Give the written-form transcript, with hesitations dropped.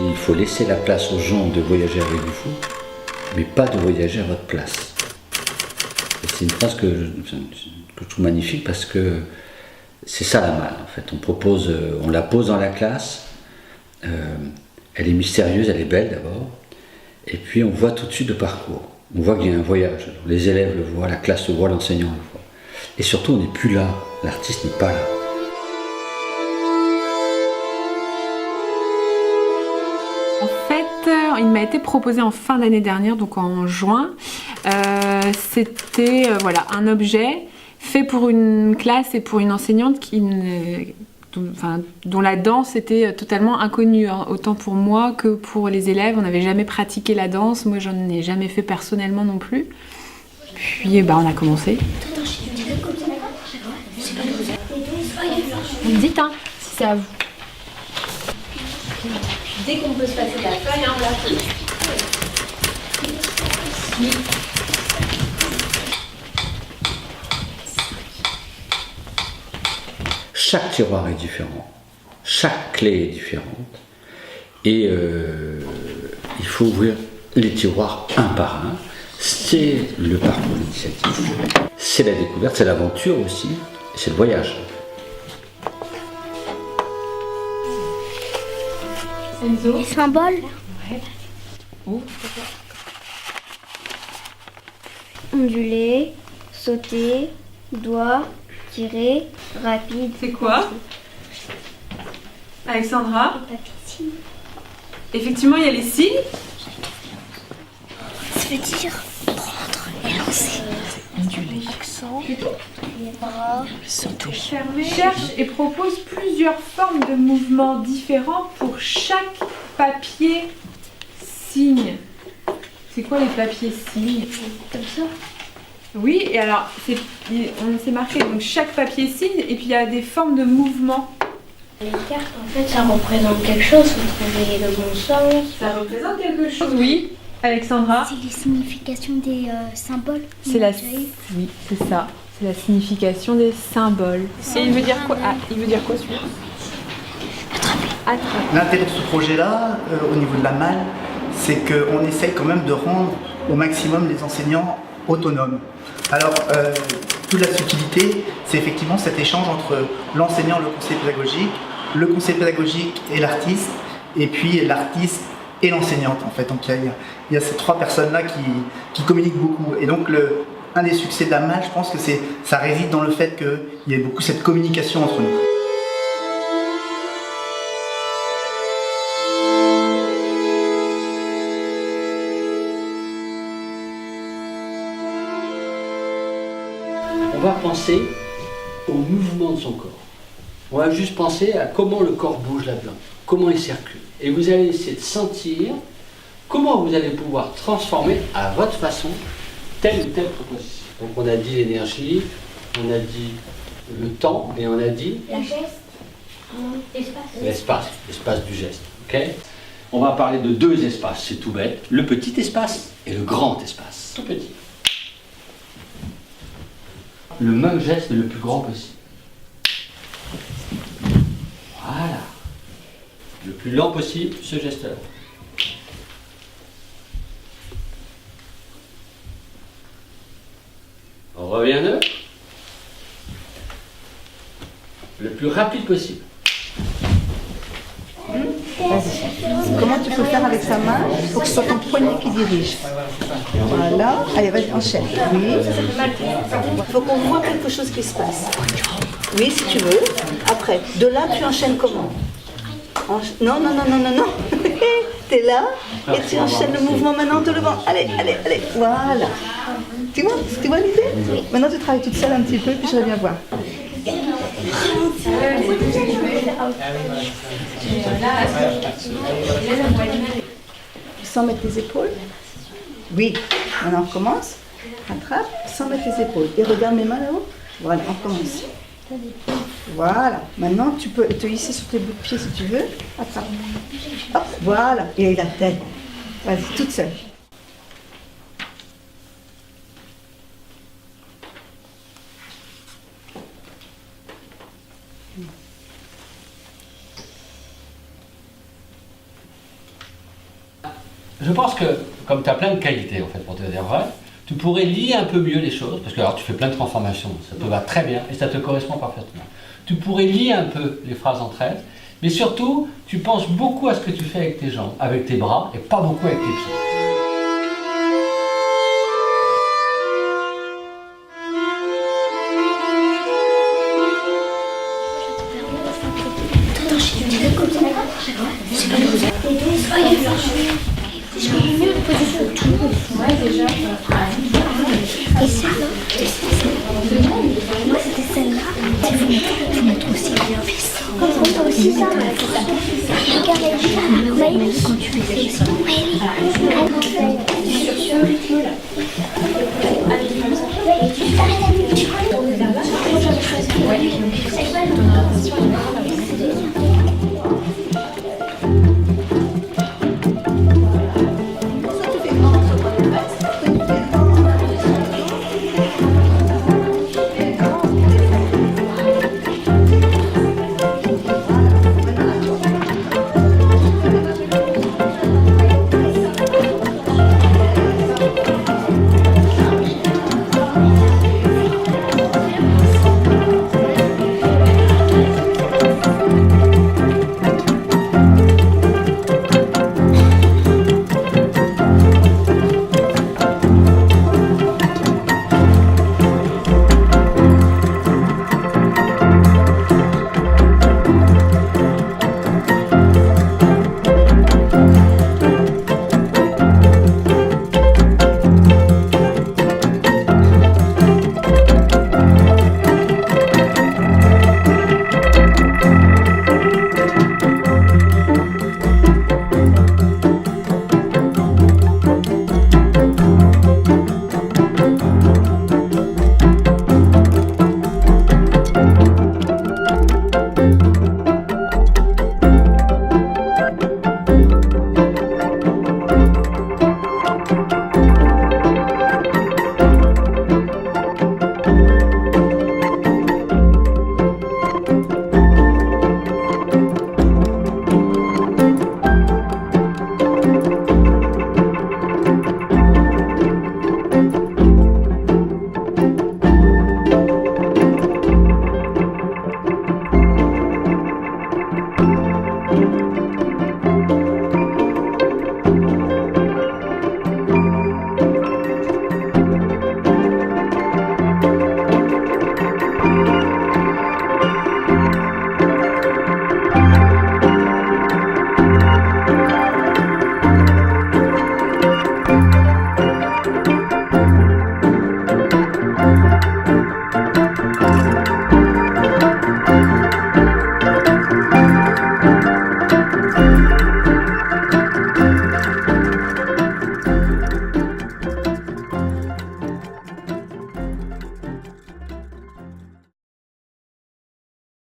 Il faut laisser la place aux gens de voyager avec vous, mais pas de voyager à votre place. Et c'est une phrase que je trouve magnifique parce que c'est ça la malle en fait. On la pose dans la classe, elle est mystérieuse, elle est belle d'abord, et puis on voit tout de suite le parcours. On voit qu'il y a un voyage. Les élèves le voient, la classe le voit, l'enseignant le voit. Et surtout, on n'est plus là. L'artiste n'est pas là. En fait, il m'a été proposé en fin d'année dernière, donc en juin. C'était voilà, un objet fait pour une classe et pour une enseignante dont la danse était totalement inconnue, hein, autant pour moi que pour les élèves. On n'avait jamais pratiqué la danse, moi j'en ai jamais fait personnellement non plus. Puis on a commencé. Vous me dites hein, si c'est à vous. Dès qu'on peut se passer de la feuille, on la fait. Chaque tiroir est différent, chaque clé est différente, et il faut ouvrir les tiroirs un par un. C'est le parcours initiatique, c'est la découverte, c'est l'aventure aussi, et c'est le voyage. Les symboles. Ouais. Onduler, sauter, doigt, tirer, rapide. C'est quoi Alexandra? Effectivement, il y a les signes. Ça veut dire prendre et lancer. Onduler. Accent. Bras. Sauter. Cherche et propose plusieurs formes de mouvements différents pour chaque papier signe. C'est quoi les papiers signes? Comme ça. Oui, et alors, on s'est marqué donc chaque papier signe et puis il y a des formes de mouvements. Les cartes, en fait, ça représente quelque chose. Vous trouvez le bon sens. Ça représente quelque chose? Oui, Alexandra? C'est les significations des symboles. C'est Oui, c'est ça. C'est la signification des symboles. Et il veut dire quoi? Ah, il veut dire quoi celui-là? Attraper. L'intérêt de ce projet-là, au niveau de la malle, c'est qu'on essaye quand même de rendre au maximum les enseignants autonomes. Alors, toute la subtilité, c'est effectivement cet échange entre l'enseignant et le conseiller pédagogique et l'artiste, et puis l'artiste et l'enseignante en fait. Donc il y a ces trois personnes-là qui communiquent beaucoup. Et donc un des succès de la malle, je pense que ça réside dans le fait qu'il y ait beaucoup cette communication entre nous. On va penser au mouvement de son corps. On va juste penser à comment le corps bouge là-dedans, comment il circule. Et vous allez essayer de sentir comment vous allez pouvoir transformer à votre façon telle ou telle proposition. Donc on a dit l'énergie, on a dit le temps et on a dit La geste. l'espace du geste. Okay, on va parler de deux espaces, c'est tout bête. Le petit espace et le grand espace, tout petit. Le même geste le plus grand possible. Voilà. Le plus lent possible, ce geste-là. On revient à neuf. Le plus rapide possible. Comment tu peux faire avec sa main pour que ce soit ton poignet qui dirige. Voilà. Allez, vas-y, enchaîne. Oui. Il faut qu'on voit quelque chose qui se passe. Oui, si tu veux. Après, de là, tu enchaînes comment? Non, non, non, non, non, non. T'es là et tu enchaînes le mouvement maintenant en te levant. Allez, allez, allez. Voilà. Tu vois l'idée? Oui. Maintenant, tu travailles toute seule un petit peu, puis je reviens voir. Sans mettre tes épaules. Oui. Maintenant, on recommence. Attrape, sans mettre tes épaules. Et regarde mes mains là-haut. Voilà, on commence. Voilà. Maintenant, tu peux te hisser sur tes bouts de pied si tu veux. Attrape. Hop, voilà. Et la tête. Vas-y, toute seule. Je pense que, comme tu as plein de qualités, en fait, pour te dire vrai, tu pourrais lier un peu mieux les choses, parce que alors tu fais plein de transformations, ça te va très bien et ça te correspond parfaitement. Tu pourrais lier un peu les phrases entre elles, mais surtout, tu penses beaucoup à ce que tu fais avec tes jambes, avec tes bras, et pas beaucoup avec tes pieds. Et celle-là, moi c'était celle-là. Il faut mettre aussi bien fait. Comme ça, t'as aussi ça. Regardez, vous voyez, quand tu fais ça, oui.